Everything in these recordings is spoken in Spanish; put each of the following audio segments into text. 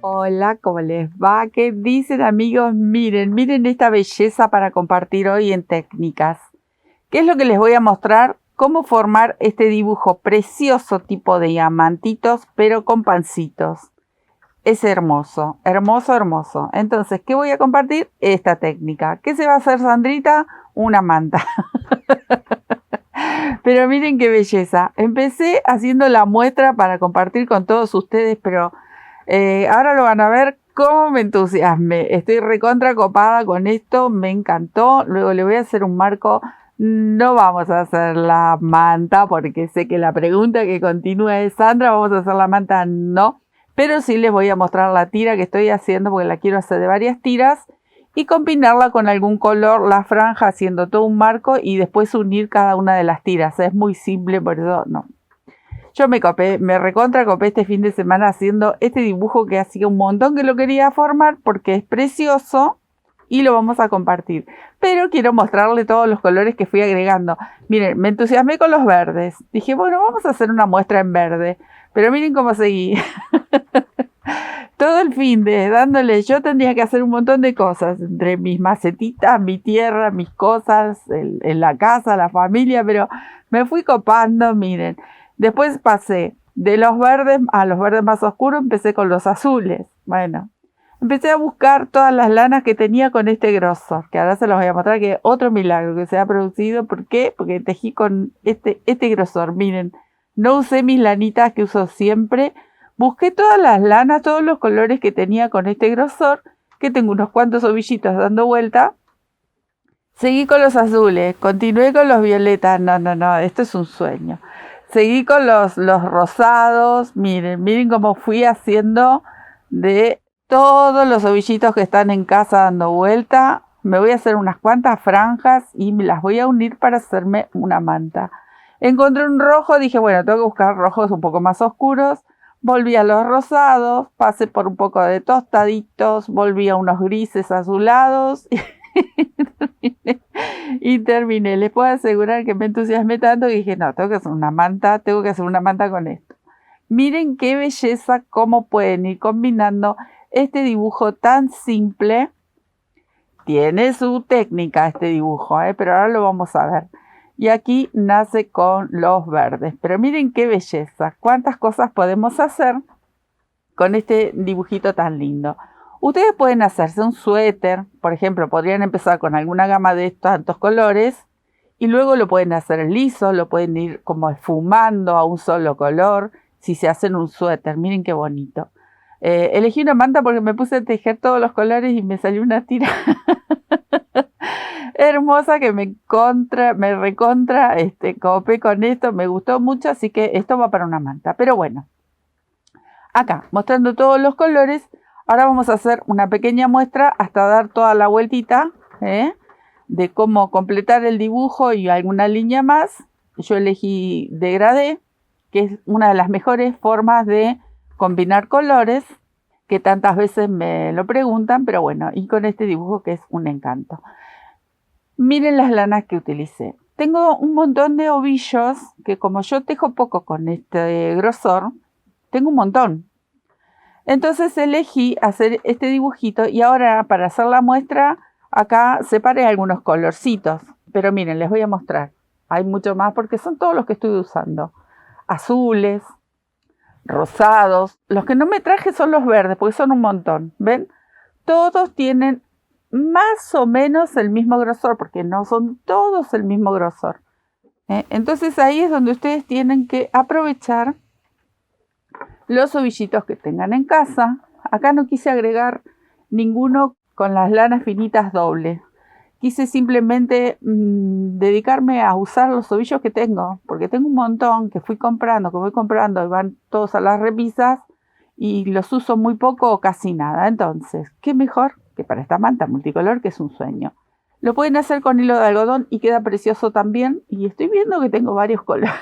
Hola, ¿cómo les va? ¿Qué dicen amigos? Miren esta belleza para compartir hoy en técnicas. ¿Qué es lo que les voy a mostrar? Cómo formar este dibujo precioso tipo de diamantitos, pero con pancitos. Es hermoso, hermoso, hermoso. Entonces, ¿qué voy a compartir? Esta técnica. ¿Qué se va a hacer, Sandrita? Una manta. Pero miren qué belleza. Empecé haciendo la muestra para compartir con todos ustedes, pero ahora lo van a ver cómo me entusiasmé. Estoy recontra copada con esto, me encantó. Luego le voy a hacer un marco. No vamos a hacer la manta porque sé que la pregunta que continúa es: Sandra, ¿vamos a hacer la manta? No. Pero sí les voy a mostrar la tira que estoy haciendo porque la quiero hacer de varias tiras y combinarla con algún color, la franja haciendo todo un marco y después unir cada una de las tiras. Es muy simple, por eso no. Yo me recontra copé este fin de semana haciendo este dibujo que hacía un montón que lo quería formar porque es precioso y lo vamos a compartir. Pero quiero mostrarle todos los colores que fui agregando. Miren, me entusiasmé con los verdes. Dije, bueno, vamos a hacer una muestra en verde. Pero miren cómo seguí. Todo el fin de dándole, yo tendría que hacer un montón de cosas, entre mis macetitas, mi tierra, mis cosas, en la casa, la familia, pero me fui copando, miren. Después pasé de los verdes a los verdes más oscuros, empecé con los azules. Bueno, empecé a buscar todas las lanas que tenía con este grosor, que ahora se los voy a mostrar, que es otro milagro que se ha producido. ¿Por qué? Porque tejí con este grosor, miren. No usé mis lanitas que uso siempre. Busqué todas las lanas, todos los colores que tenía con este grosor, que tengo unos cuantos ovillitos dando vuelta. Seguí con los azules, continué con los violetas. No, esto es un sueño. Seguí con los rosados. Miren cómo fui haciendo de todos los ovillitos que están en casa dando vuelta. Me voy a hacer unas cuantas franjas y me las voy a unir para hacerme una manta. Encontré un rojo, dije, bueno, tengo que buscar rojos un poco más oscuros. Volví a los rosados, pasé por un poco de tostaditos, volví a unos grises azulados y terminé. Les puedo asegurar que me entusiasmé tanto que dije, no, tengo que hacer una manta con esto. Miren qué belleza, cómo pueden ir combinando este dibujo tan simple. Tiene su técnica este dibujo, pero ahora lo vamos a ver. Y aquí nace con los verdes. Pero miren qué belleza. Cuántas cosas podemos hacer con este dibujito tan lindo. Ustedes pueden hacerse un suéter. Por ejemplo, podrían empezar con alguna gama de tantos colores. Y luego lo pueden hacer liso. Lo pueden ir como esfumando a un solo color. Si se hacen un suéter. Miren qué bonito. Elegí una manta porque me puse a tejer todos los colores y me salió una tira hermosa que me recontra copé con esto, me gustó mucho, así que esto va para una manta. Pero bueno, acá mostrando todos los colores, ahora vamos a hacer una pequeña muestra hasta dar toda la vueltita de cómo completar el dibujo y alguna línea más. Yo elegí degradé, que es una de las mejores formas de combinar colores, que tantas veces me lo preguntan, pero bueno, y con este dibujo que es un encanto. Miren las lanas que utilicé. Tengo un montón de ovillos que, como yo tejo poco con este grosor, tengo un montón. Entonces elegí hacer este dibujito y ahora para hacer la muestra acá separé algunos colorcitos. Pero miren, les voy a mostrar. Hay mucho más porque son todos los que estoy usando. Azules, rosados. Los que no me traje son los verdes porque son un montón. ¿Ven? Todos tienen más o menos el mismo grosor, porque no son todos el mismo grosor. Entonces ahí es donde ustedes tienen que aprovechar los ovillitos que tengan en casa. Acá no quise agregar ninguno con las lanas finitas dobles. Quise simplemente dedicarme a usar los ovillos que tengo, porque tengo un montón que voy comprando y van todos a las repisas y los uso muy poco o casi nada. Entonces, ¿qué mejor que para esta manta multicolor que es un sueño? Lo pueden hacer con hilo de algodón y queda precioso también. Y estoy viendo que tengo varios colores.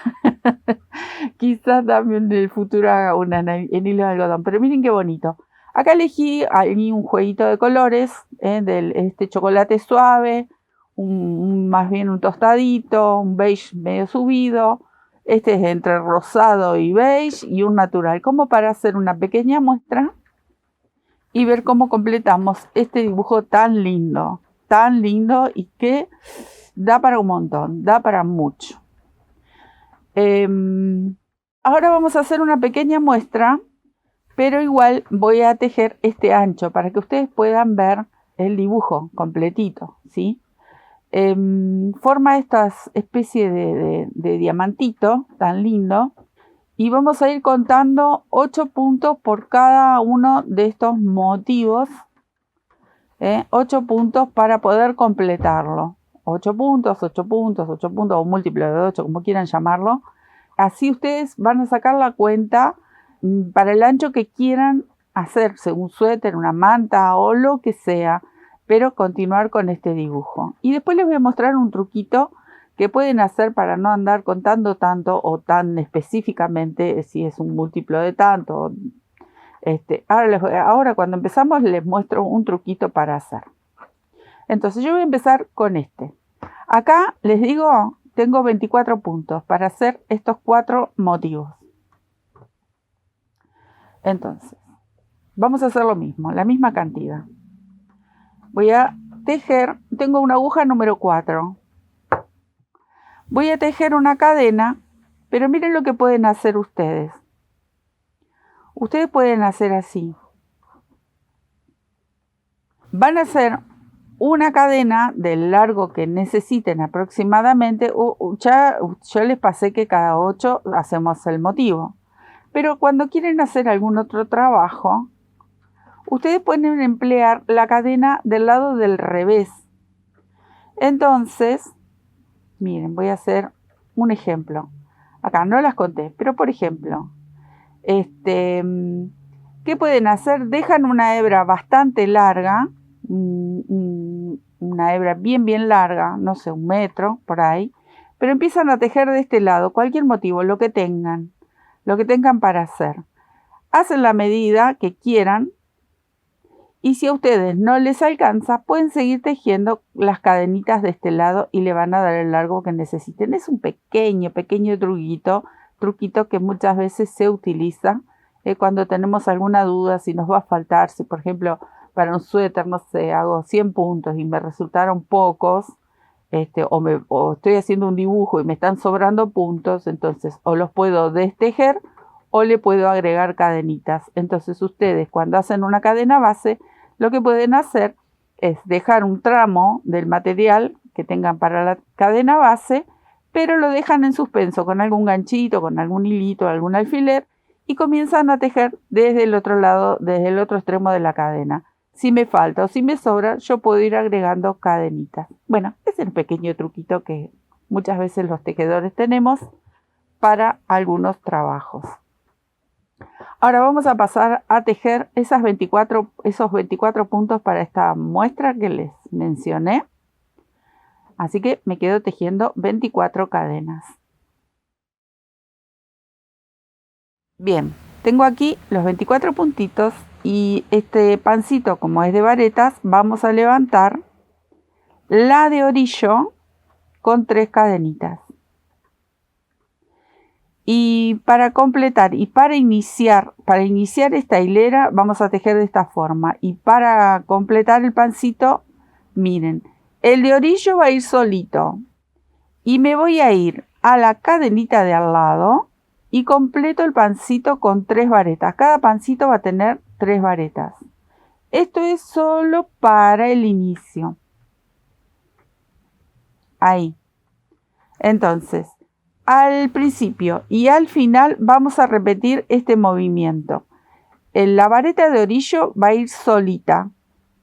Quizás también en el futuro haga una en hilo de algodón. Pero miren qué bonito. Acá elegí un jueguito de colores, este chocolate suave, más bien un tostadito, un beige medio subido. Este es entre rosado y beige y un natural, como para hacer una pequeña muestra y ver cómo completamos este dibujo tan lindo y que da para un montón, da para mucho. Ahora vamos a hacer una pequeña muestra, pero igual voy a tejer este ancho para que ustedes puedan ver el dibujo completito, ¿sí? Forma esta especie de diamantito tan lindo y vamos a ir contando 8 puntos por cada uno de estos motivos, 8 puntos para poder completarlo. 8 puntos, 8 puntos, 8 puntos o múltiplo de 8, como quieran llamarlo. Así ustedes van a sacar la cuenta para el ancho que quieran hacerse, un suéter, una manta o lo que sea, pero continuar con este dibujo. Y después les voy a mostrar un truquito que pueden hacer para no andar contando tanto o tan específicamente si es un múltiplo de tanto. Ahora cuando empezamos les muestro un truquito para hacer. Entonces yo voy a empezar con este. Acá les digo, tengo 24 puntos para hacer estos 4 motivos. Entonces, vamos a hacer lo mismo, la misma cantidad. Voy a tejer, tengo una aguja número 4. Voy a tejer una cadena, pero miren lo que pueden hacer ustedes. Ustedes pueden hacer así. Van a hacer una cadena del largo que necesiten aproximadamente. Ya les pasé que cada 8 hacemos el motivo. Pero cuando quieren hacer algún otro trabajo, ustedes pueden emplear la cadena del lado del revés. Entonces, miren, voy a hacer un ejemplo. Acá no las conté, pero por ejemplo, ¿qué pueden hacer? Dejan una hebra bastante larga, una hebra bien larga, no sé, 1 metro por ahí, pero empiezan a tejer de este lado, cualquier motivo, lo que tengan para hacer. Hacen la medida que quieran y si a ustedes no les alcanza, pueden seguir tejiendo las cadenitas de este lado y le van a dar el largo que necesiten. Es un pequeño truquito que muchas veces se utiliza cuando tenemos alguna duda, si nos va a faltar, si por ejemplo para un suéter, no sé, hago 100 puntos y me resultaron pocos, o estoy haciendo un dibujo y me están sobrando puntos, entonces o los puedo destejer o le puedo agregar cadenitas. Entonces ustedes cuando hacen una cadena base, lo que pueden hacer es dejar un tramo del material que tengan para la cadena base, pero lo dejan en suspenso con algún ganchito, con algún hilito, algún alfiler y comienzan a tejer desde el otro lado, desde el otro extremo de la cadena. Si me falta o si me sobra, yo puedo ir agregando cadenitas. Bueno, es el pequeño truquito que muchas veces los tejedores tenemos para algunos trabajos. Ahora vamos a pasar a tejer esos 24 puntos para esta muestra que les mencioné. Así que me quedo tejiendo 24 cadenas. Bien, tengo aquí los 24 puntitos y este pancito, como es de varetas, vamos a levantar la de orillo con 3 cadenitas. Y para completar y para iniciar esta hilera vamos a tejer de esta forma. Y para completar el pancito, miren, el de orillo va a ir solito. Y me voy a ir a la cadenita de al lado y completo el pancito con 3 varetas. Cada pancito va a tener 3 varetas. Esto es solo para el inicio. Ahí. Entonces, al principio y al final vamos a repetir este movimiento. La vareta de orillo va a ir solita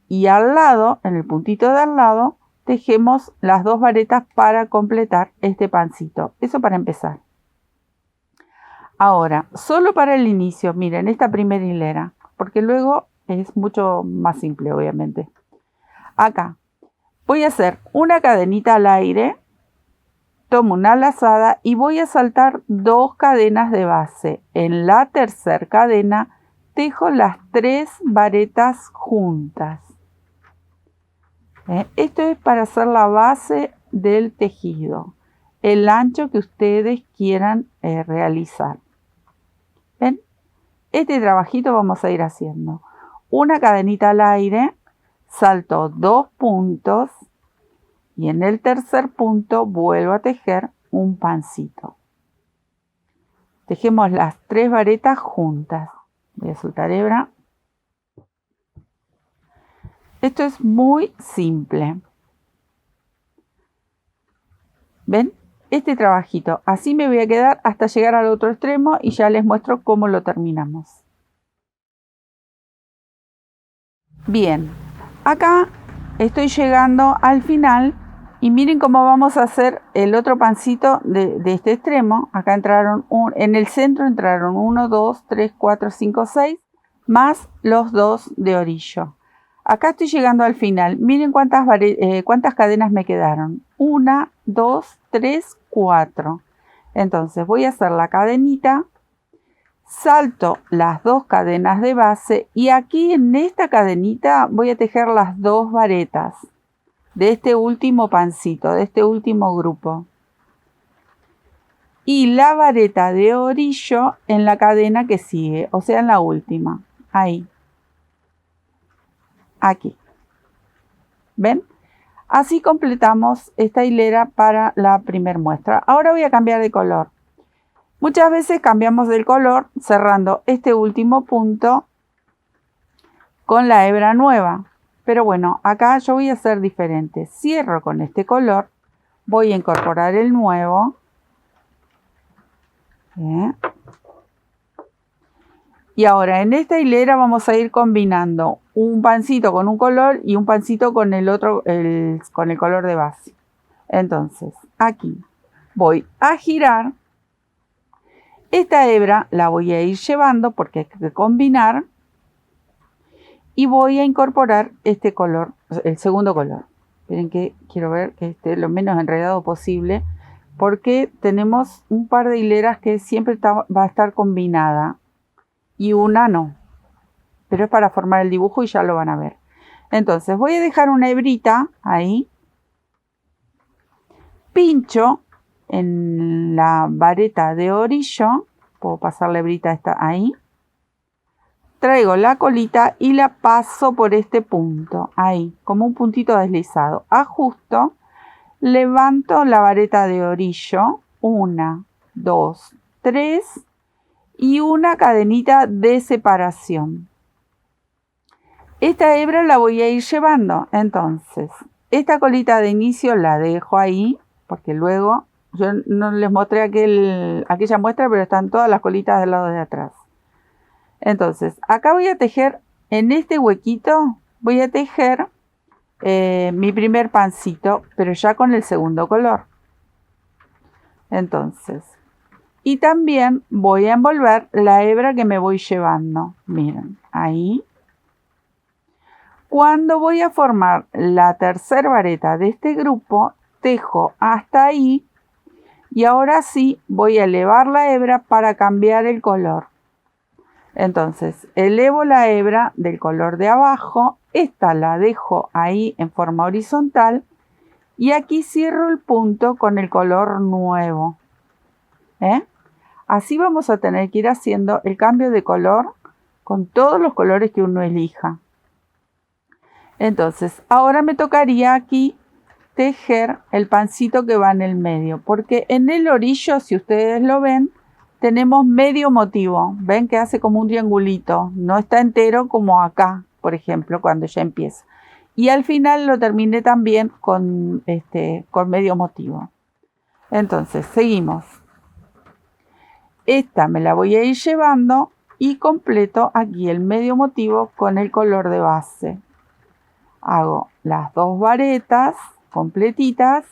y al lado, en el puntito de al lado, tejemos las 2 varetas para completar este pancito. Eso para empezar. Ahora, solo para el inicio, miren, esta primera hilera, porque luego es mucho más simple, obviamente. Acá voy a hacer una cadenita al aire. Tomo una lazada y voy a saltar 2 cadenas de base. En la tercera cadena tejo las 3 varetas juntas. Esto es para hacer la base del tejido, el ancho que ustedes quieran realizar. ¿Ven? Este trabajito vamos a ir haciendo una cadenita al aire, salto 2 puntos y en el tercer punto vuelvo a tejer un pancito. Tejemos las 3 varetas juntas. Voy a soltar hebra. Esto es muy simple. ¿Ven? Este trabajito. Así me voy a quedar hasta llegar al otro extremo y ya les muestro cómo lo terminamos. Bien, acá estoy llegando al final y miren cómo vamos a hacer el otro pancito de este extremo. Acá entraron, en el centro entraron 1, 2, 3, 4, 5, 6, más los 2 de orillo. Acá estoy llegando al final. Miren cuántas cadenas me quedaron. 1, 2, 3, 4. Entonces voy a hacer la cadenita, salto las 2 cadenas de base y aquí en esta cadenita voy a tejer las 2 varetas de este último pancito, de este último grupo. Y la vareta de orillo en la cadena que sigue, o sea en la última. Ahí. Aquí. ¿Ven? Así completamos esta hilera para la primera muestra. Ahora voy a cambiar de color. Muchas veces cambiamos del color cerrando este último punto con la hebra nueva. Pero bueno, acá yo voy a hacer diferente. Cierro con este color. Voy a incorporar el nuevo. Y ahora en esta hilera vamos a ir combinando un pancito con un color y un pancito con el otro, con el color de base. Entonces, aquí voy a girar. Esta hebra la voy a ir llevando porque hay que combinar. Y voy a incorporar este color, el segundo color. Miren que quiero ver que esté lo menos enredado posible. Porque tenemos un par de hileras que siempre va a estar combinada. Y una no, pero es para formar el dibujo y ya lo van a ver. Entonces voy a dejar una hebrita ahí, pincho en la vareta de orillo, puedo pasar la hebrita esta ahí, traigo la colita y la paso por este punto, ahí, como un puntito deslizado, ajusto, levanto la vareta de orillo, 1, 2, 3, y una cadenita de separación. Esta hebra la voy a ir llevando. Entonces, esta colita de inicio la dejo ahí, porque luego yo no les mostré aquella muestra, pero están todas las colitas del lado de atrás. Entonces, acá voy a tejer, en este huequito, voy a tejer mi primer pancito, pero ya con el segundo color. Entonces, y también voy a envolver la hebra que me voy llevando. Miren, ahí. Cuando voy a formar la tercera vareta de este grupo, tejo hasta ahí. Y ahora sí voy a elevar la hebra para cambiar el color. Entonces, elevo la hebra del color de abajo. Esta la dejo ahí en forma horizontal. Y aquí cierro el punto con el color nuevo. Así vamos a tener que ir haciendo el cambio de color con todos los colores que uno elija. Entonces, ahora me tocaría aquí tejer el pancito que va en el medio, porque en el orillo, si ustedes lo ven, tenemos medio motivo. Ven que hace como un triangulito, no está entero como acá, por ejemplo, cuando ya empieza. Y al final lo terminé también con medio motivo. Entonces, seguimos. Esta me la voy a ir llevando y completo aquí el medio motivo con el color de base. Hago las 2 varetas completitas.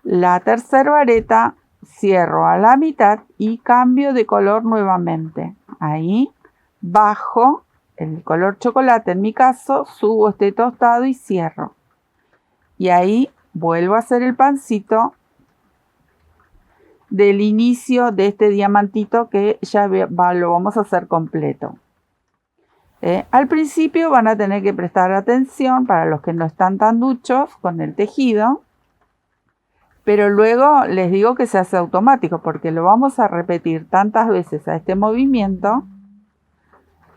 La tercera vareta cierro a la mitad y cambio de color nuevamente. Ahí bajo el color chocolate, en mi caso, subo este tostado y cierro. Y ahí vuelvo a hacer el pancito del inicio de este diamantito que ya lo vamos a hacer completo. Al principio van a tener que prestar atención para los que no están tan duchos con el tejido, pero luego les digo que se hace automático porque lo vamos a repetir tantas veces a este movimiento.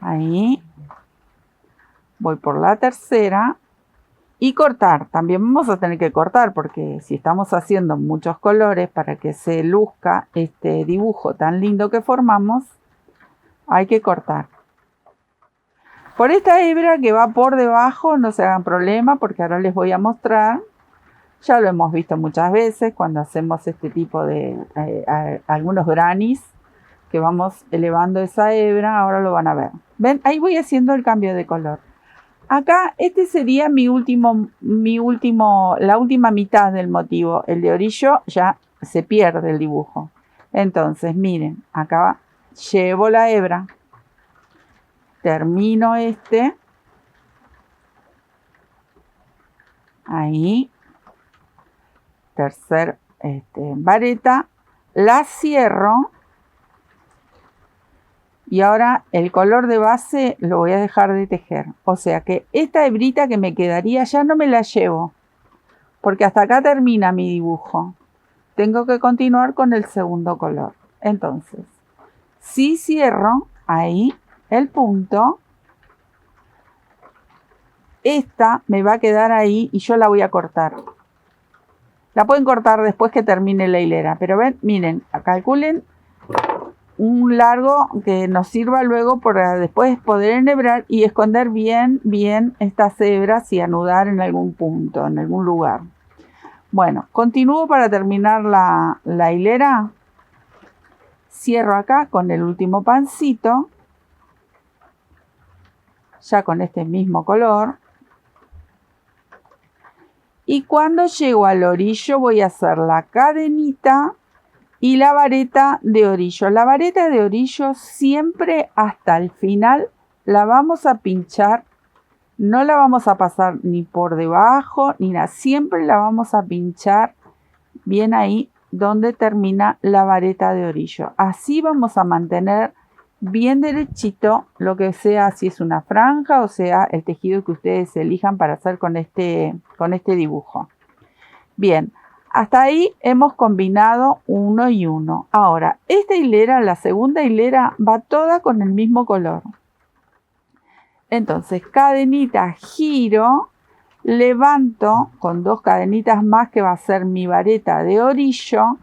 Ahí. Voy por la tercera. Y cortar. También vamos a tener que cortar porque si estamos haciendo muchos colores para que se luzca este dibujo tan lindo que formamos, hay que cortar. Por esta hebra que va por debajo, no se hagan problema porque ahora les voy a mostrar. Ya lo hemos visto muchas veces cuando hacemos este tipo de algunos grannies que vamos elevando esa hebra. Ahora lo van a ver. ¿Ven? Ahí voy haciendo el cambio de color. Acá este sería la última mitad del motivo. El de orillo ya se pierde el dibujo. Entonces miren, acá llevo la hebra. Termino este. Ahí. Tercer vareta. La cierro. Y ahora el color de base lo voy a dejar de tejer. O sea que esta hebrita que me quedaría ya no me la llevo. Porque hasta acá termina mi dibujo. Tengo que continuar con el segundo color. Entonces, si cierro ahí el punto, esta me va a quedar ahí y yo la voy a cortar. La pueden cortar después que termine la hilera. Pero ven, miren, calculen un largo que nos sirva luego para después poder enhebrar y esconder bien estas hebras y anudar en algún punto, en algún lugar. Bueno, continúo para terminar la hilera. Cierro acá con el último pancito, ya con este mismo color. Y cuando llego al orillo voy a hacer la cadenita y la vareta de orillo. La vareta de orillo siempre hasta el final la vamos a pinchar. No la vamos a pasar ni por debajo ni nada. Siempre la vamos a pinchar bien ahí donde termina la vareta de orillo. Así vamos a mantener bien derechito lo que sea, si es una franja o sea el tejido que ustedes elijan para hacer con este dibujo. Bien. Hasta ahí hemos combinado uno y uno. Ahora, esta hilera, la segunda hilera, va toda con el mismo color. Entonces, cadenita, giro, levanto con 2 cadenitas más que va a ser mi vareta de orillo.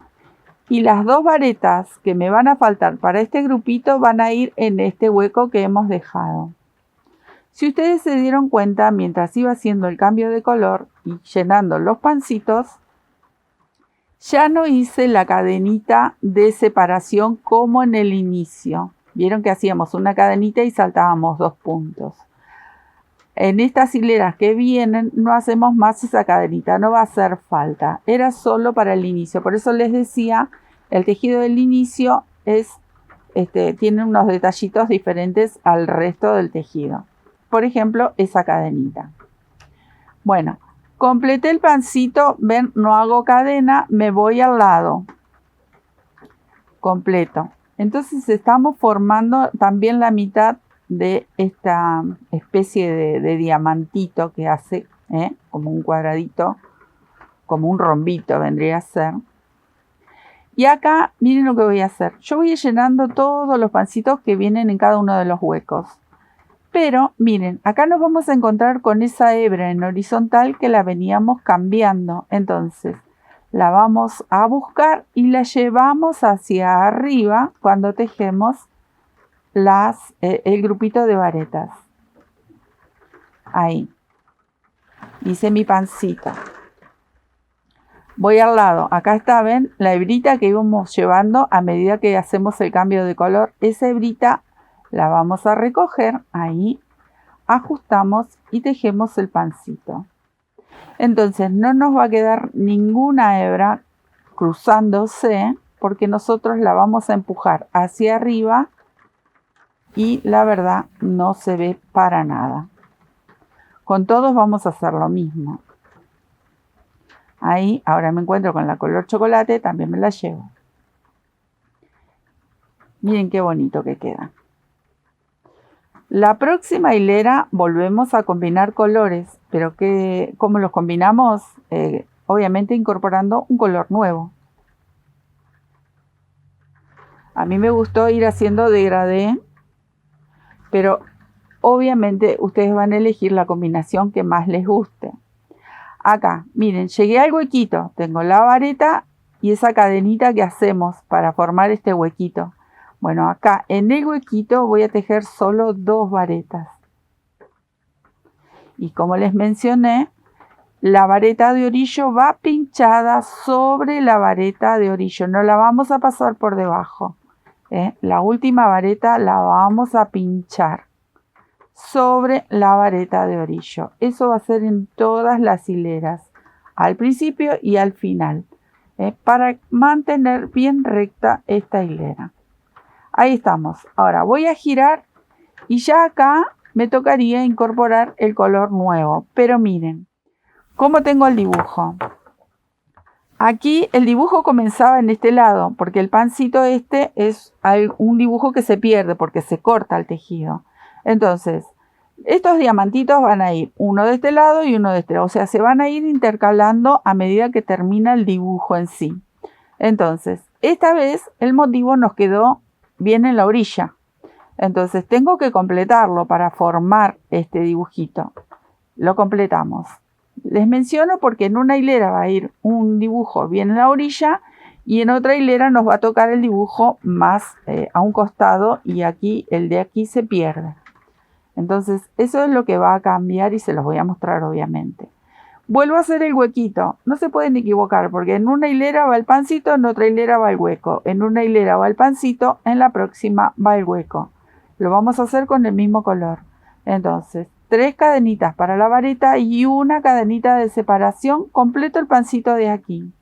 Y las 2 varetas que me van a faltar para este grupito van a ir en este hueco que hemos dejado. Si ustedes se dieron cuenta, mientras iba haciendo el cambio de color y llenando los pancitos, ya no hice la cadenita de separación como en el inicio. Vieron que hacíamos una cadenita y saltábamos 2 puntos. En estas hileras que vienen no hacemos más esa cadenita, no va a hacer falta. Era solo para el inicio. Por eso les decía, el tejido del inicio tiene unos detallitos diferentes al resto del tejido. Por ejemplo, esa cadenita. Bueno. Completé el pancito, ven, no hago cadena, me voy al lado. Completo. Entonces estamos formando también la mitad de esta especie de diamantito que hace como un cuadradito, como un rombito vendría a ser. Y acá miren lo que voy a hacer. Yo voy llenando todos los pancitos que vienen en cada uno de los huecos. Pero miren, acá nos vamos a encontrar con esa hebra en horizontal que la veníamos cambiando. Entonces la vamos a buscar y la llevamos hacia arriba cuando tejemos el grupito de varetas. Ahí. Hice mi pancito. Voy al lado. Acá está, ven, la hebrita que íbamos llevando a medida que hacemos el cambio de color. Esa hebrita la vamos a recoger, ahí, ajustamos y tejemos el pancito. Entonces no nos va a quedar ninguna hebra cruzándose porque nosotros la vamos a empujar hacia arriba y la verdad no se ve para nada. Con todos vamos a hacer lo mismo. Ahí, ahora me encuentro con la color chocolate, también me la llevo. Miren qué bonito que queda. La próxima hilera volvemos a combinar colores, pero ¿cómo los combinamos? Obviamente incorporando un color nuevo. A mí me gustó ir haciendo degradé, pero obviamente ustedes van a elegir la combinación que más les guste. Acá, miren, llegué al huequito, tengo la vareta y esa cadenita que hacemos para formar este huequito. Bueno, acá en el huequito voy a tejer solo 2 varetas. Y como les mencioné, la vareta de orillo va pinchada sobre la vareta de orillo, no la vamos a pasar por debajo. La última vareta la vamos a pinchar sobre la vareta de orillo. Eso va a ser en todas las hileras, al principio y al final, para mantener bien recta esta hilera. Ahí estamos. Ahora voy a girar y ya acá me tocaría incorporar el color nuevo. Pero miren, ¿cómo tengo el dibujo? Aquí el dibujo comenzaba en este lado, porque el pancito este es un dibujo que se pierde porque se corta el tejido. Entonces, estos diamantitos van a ir uno de este lado y uno de este lado. O sea, se van a ir intercalando a medida que termina el dibujo en sí. Entonces, esta vez el motivo nos quedó bien en la orilla. Entonces, tengo que completarlo para formar este dibujito. Lo completamos. Les menciono porque en una hilera va a ir un dibujo bien en la orilla y en otra hilera nos va a tocar el dibujo más a un costado y aquí el de aquí se pierde. Entonces eso es lo que va a cambiar y se los voy a mostrar obviamente. Vuelvo a hacer el huequito. No se pueden equivocar porque en una hilera va el pancito, en otra hilera va el hueco. En una hilera va el pancito, en la próxima va el hueco. Lo vamos a hacer con el mismo color. Entonces, 3 cadenitas para la vareta y una cadenita de separación. Completo el pancito de aquí.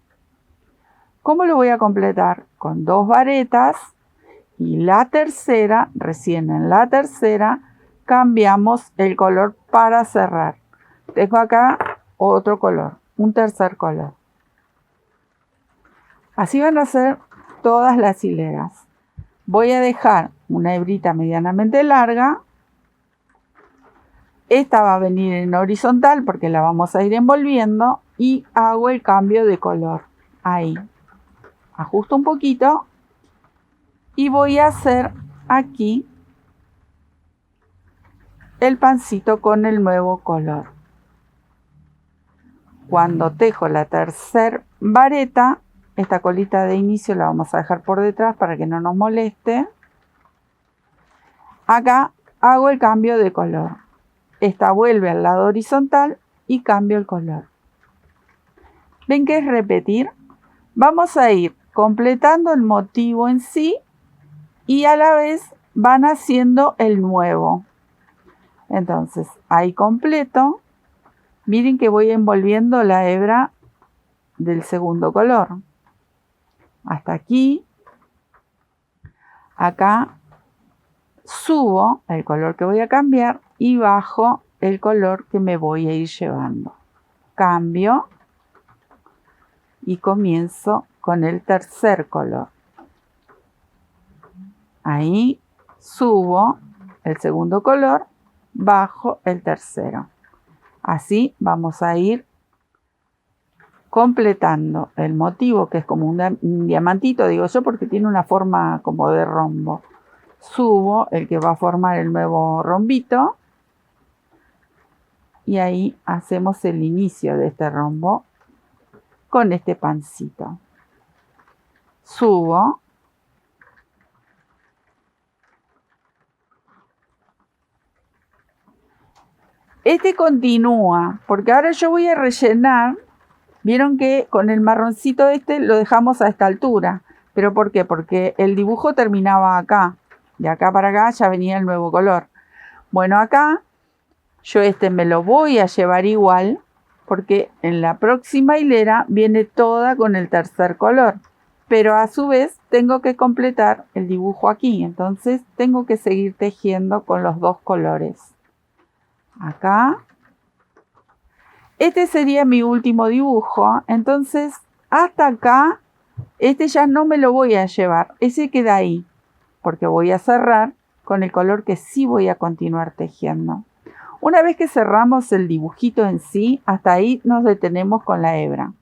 ¿Cómo lo voy a completar? Con 2 varetas y la tercera, recién en la tercera, cambiamos el color para cerrar. Tengo acá otro color, un tercer color. Así van a ser todas las hileras. Voy a dejar una hebrita medianamente larga. Esta va a venir en horizontal porque la vamos a ir envolviendo y hago el cambio de color. Ahí. Ajusto un poquito y voy a hacer aquí el pancito con el nuevo color. Cuando tejo la tercera vareta, esta colita de inicio la vamos a dejar por detrás para que no nos moleste. Acá hago el cambio de color. Esta vuelve al lado horizontal y cambio el color. ¿Ven que es repetir? Vamos a ir completando el motivo en sí y a la vez van haciendo el nuevo. Entonces, ahí completo. Miren que voy envolviendo la hebra del segundo color. Hasta aquí. Acá subo el color que voy a cambiar y bajo el color que me voy a ir llevando. Cambio y comienzo con el tercer color. Ahí subo el segundo color, bajo el tercero. Así vamos a ir completando el motivo, que es como un diamantito, digo yo, porque tiene una forma como de rombo. Subo el que va a formar el nuevo rombito y ahí hacemos el inicio de este rombo con este pancito. Subo. Este continúa, porque ahora yo voy a rellenar. Vieron que con el marroncito este lo dejamos a esta altura. ¿Pero por qué? Porque el dibujo terminaba acá. De acá para acá ya venía el nuevo color. Bueno, acá yo este me lo voy a llevar igual, porque en la próxima hilera viene toda con el tercer color. Pero a su vez tengo que completar el dibujo aquí. Entonces tengo que seguir tejiendo con los 2 colores. Acá. Este sería mi último dibujo. Entonces, hasta acá, este ya no me lo voy a llevar. Ese queda ahí, porque voy a cerrar con el color que sí voy a continuar tejiendo. Una vez que cerramos el dibujito en sí, hasta ahí nos detenemos con la hebra.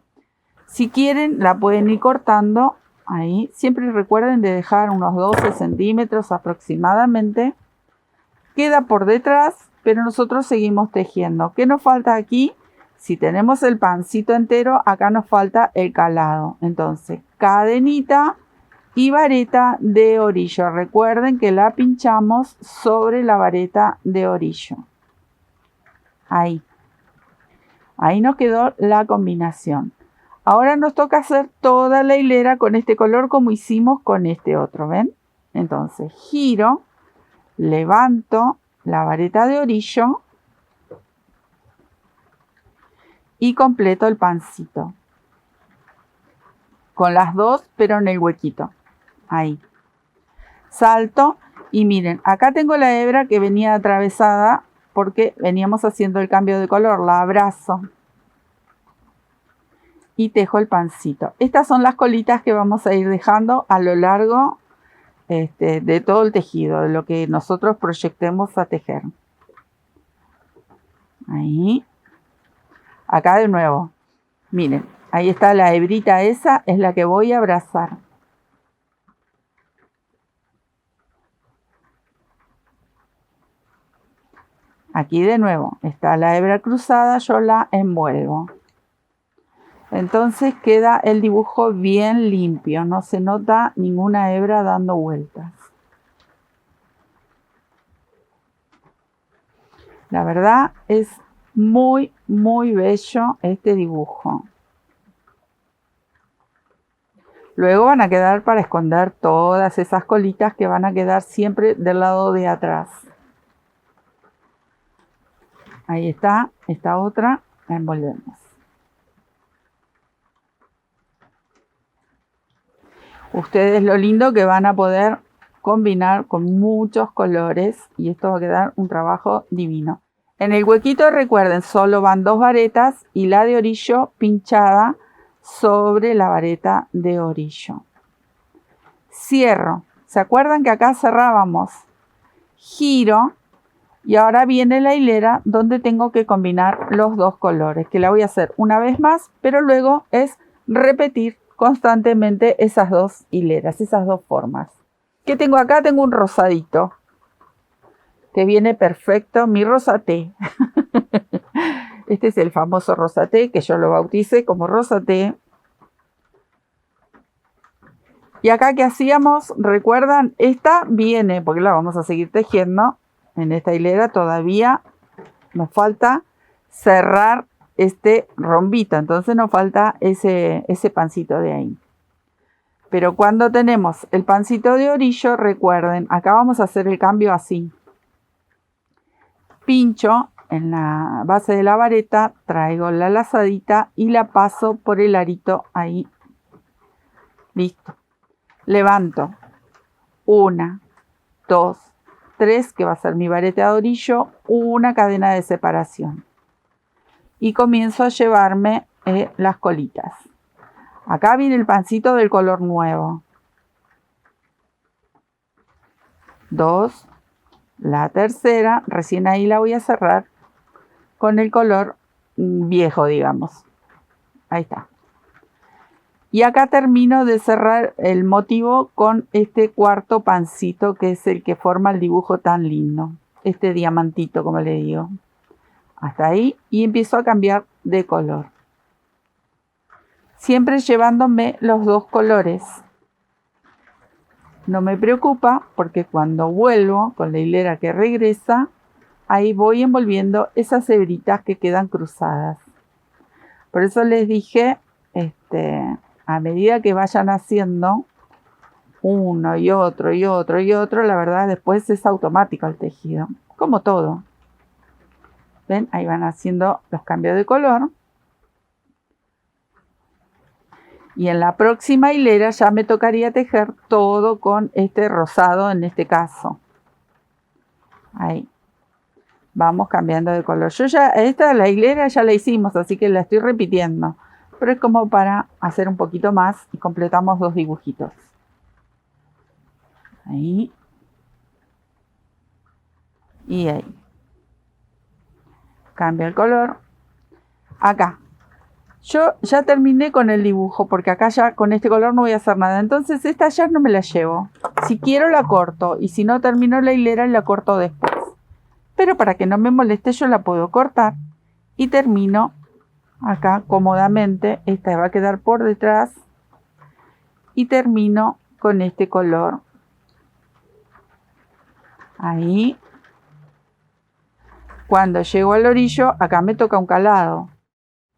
Si quieren, la pueden ir cortando ahí. Siempre recuerden de dejar unos 12 centímetros aproximadamente queda por detrás, pero nosotros seguimos tejiendo. ¿Qué nos falta aquí? Si tenemos el pancito entero, acá nos falta el calado. Entonces, cadenita y vareta de orillo. Recuerden que la pinchamos sobre la vareta de orillo. Ahí. Ahí nos quedó la combinación. Ahora nos toca hacer toda la hilera con este color como hicimos con este otro, ¿ven? Entonces, giro, levanto la vareta de orillo y completo el pancito. Con las dos, pero en el huequito. Ahí. Salto y miren, acá tengo la hebra que venía atravesada porque veníamos haciendo el cambio de color. La abrazo y tejo el pancito. Estas son las colitas que vamos a ir dejando a lo largo de todo el tejido, de lo que nosotros proyectemos a tejer. Ahí. Acá de nuevo. Miren, ahí está la hebrita, esa es la que voy a abrazar. Aquí de nuevo está la hebra cruzada, yo la envuelvo. Entonces queda el dibujo bien limpio, no se nota ninguna hebra dando vueltas. La verdad es muy, muy bello este dibujo. Luego van a quedar para esconder todas esas colitas que van a quedar siempre del lado de atrás. Ahí está, esta otra la envolvemos. Ustedes lo lindo que van a poder combinar con muchos colores y esto va a quedar un trabajo divino. En el huequito recuerden, solo van 2 varetas y la de orillo pinchada sobre la vareta de orillo. Cierro. ¿Se acuerdan que acá cerrábamos? Giro y ahora viene la hilera donde tengo que combinar los 2 colores, que la voy a hacer una vez más, pero luego es repetir constantemente esas 2 hileras, esas 2 formas. ¿Qué tengo acá? Tengo un rosadito que viene perfecto, mi rosaté. Este es el famoso rosaté que yo lo bauticé como rosaté. Y acá que hacíamos, recuerdan, esta viene, porque la vamos a seguir tejiendo en esta hilera, todavía nos falta cerrar este rombito, entonces nos falta ese pancito de ahí. Pero cuando tenemos el pancito de orillo, recuerden, acá vamos a hacer el cambio así. Pincho en la base de la vareta, traigo la lazadita y la paso por el arito ahí. Listo. Levanto 1, 2, 3, que va a ser mi vareta de orillo, una cadena de separación. Y comienzo a llevarme las colitas. Acá viene el pancito del color nuevo. 2, la tercera, recién ahí la voy a cerrar con el color viejo, digamos. Ahí está. Y acá termino de cerrar el motivo con este cuarto pancito que es el que forma el dibujo tan lindo. Este diamantito, como le digo. Hasta ahí y empiezo a cambiar de color. Siempre llevándome los 2 colores. No me preocupa porque cuando vuelvo con la hilera que regresa, ahí voy envolviendo esas hebritas que quedan cruzadas. Por eso les dije, a medida que vayan haciendo uno y otro y otro y otro, la verdad después es automático el tejido, como todo. ¿Ven? Ahí van haciendo los cambios de color. Y en la próxima hilera ya me tocaría tejer todo con este rosado en este caso. Ahí. Vamos cambiando de color. Yo ya, la hilera ya la hicimos, así que la estoy repitiendo. Pero es como para hacer un poquito más y completamos 2 dibujitos. Ahí. Y ahí. Cambio el color. Acá. Yo ya terminé con el dibujo porque acá ya con este color no voy a hacer nada. Entonces esta ya no me la llevo. Si quiero la corto y si no termino la hilera la corto después. pero para que no me moleste yo la puedo cortar y termino acá cómodamente. Esta va a quedar por detrás y termino con este color ahí. Cuando llego al orillo, acá me toca un calado.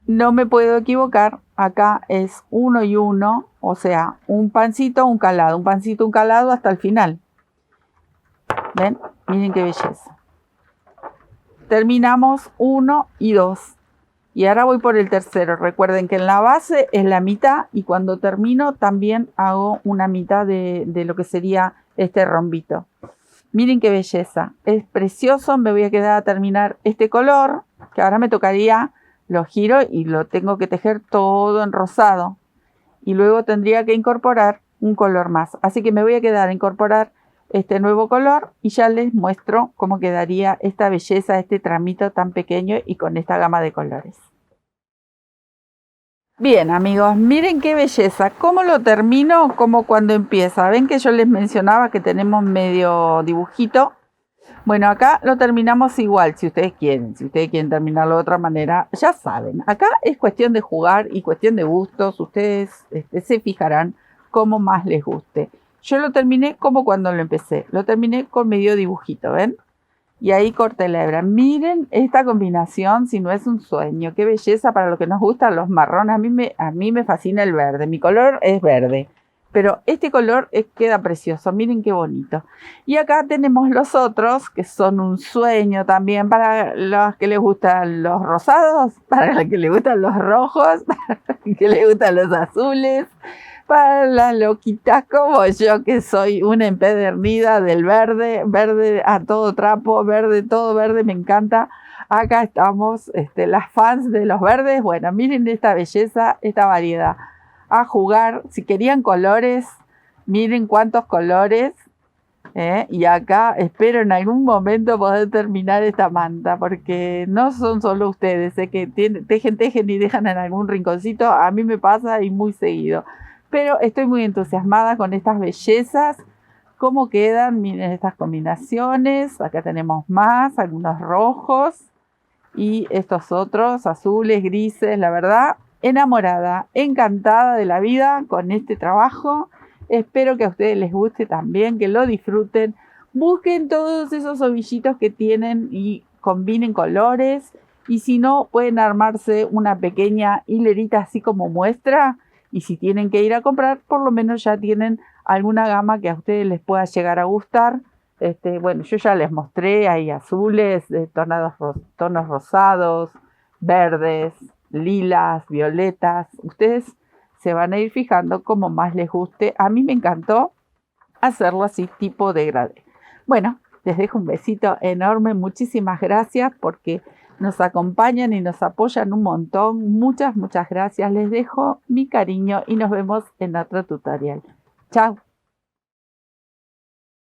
No me puedo equivocar, acá es 1 y 1, o sea, un pancito, un calado, un pancito, un calado hasta el final. ¿Ven? Miren qué belleza. Terminamos 1 y 2. Y ahora voy por el tercero. Recuerden que en la base es la mitad y cuando termino también hago una mitad de lo que sería este rombito. Miren qué belleza. Es precioso. Me voy a quedar a terminar este color, que ahora me tocaría, lo giro y lo tengo que tejer todo en rosado. Y luego tendría que incorporar un color más. Así que me voy a quedar a incorporar este nuevo color y ya les muestro cómo quedaría esta belleza, este tramito tan pequeño y con esta gama de colores. Bien amigos, miren qué belleza. ¿Cómo lo termino? Como cuando empieza. ¿Ven que yo les mencionaba que tenemos medio dibujito? Bueno, acá lo terminamos igual, si ustedes quieren. Si ustedes quieren terminarlo de otra manera, ya saben. Acá es cuestión de jugar y cuestión de gustos. Ustedes se fijarán cómo más les guste. Yo lo terminé como cuando lo empecé. Lo terminé con medio dibujito, ¿ven? Y ahí corté la hebra. Miren esta combinación, si no es un sueño. Qué belleza para los que nos gustan los marrones. A mí me fascina el verde. Mi color es verde. Pero este color queda precioso. Miren qué bonito. Y acá tenemos los otros, que son un sueño también para los que les gustan los rosados, para los que les gustan los rojos, para los que les gustan los azules. Para las loquitas como yo, que soy una empedernida del verde, verde a todo trapo, verde, todo verde, me encanta. Acá estamos, las fans de los verdes. Bueno, miren esta belleza, esta variedad. A jugar, si querían colores, miren cuántos colores. Y acá espero en algún momento poder terminar esta manta, porque no son solo ustedes, que tejen y dejan en algún rinconcito. A mí me pasa y muy seguido. Pero estoy muy entusiasmada con estas bellezas. ¿Cómo quedan? Miren estas combinaciones. Acá tenemos más, algunos rojos. Y estos otros, azules, grises. La verdad, enamorada, encantada de la vida con este trabajo. Espero que a ustedes les guste también, que lo disfruten. Busquen todos esos ovillitos que tienen y combinen colores. Y si no, pueden armarse una pequeña hilerita así como muestra. Y si tienen que ir a comprar, por lo menos ya tienen alguna gama que a ustedes les pueda llegar a gustar. Bueno, yo ya les mostré, hay azules, tonos rosados, verdes, lilas, violetas. Ustedes se van a ir fijando como más les guste. A mí me encantó hacerlo así tipo degradé. Bueno, les dejo un besito enorme. Muchísimas gracias porque nos acompañan y nos apoyan un montón. Muchas gracias. Les dejo mi cariño y nos vemos en otro tutorial. Chao.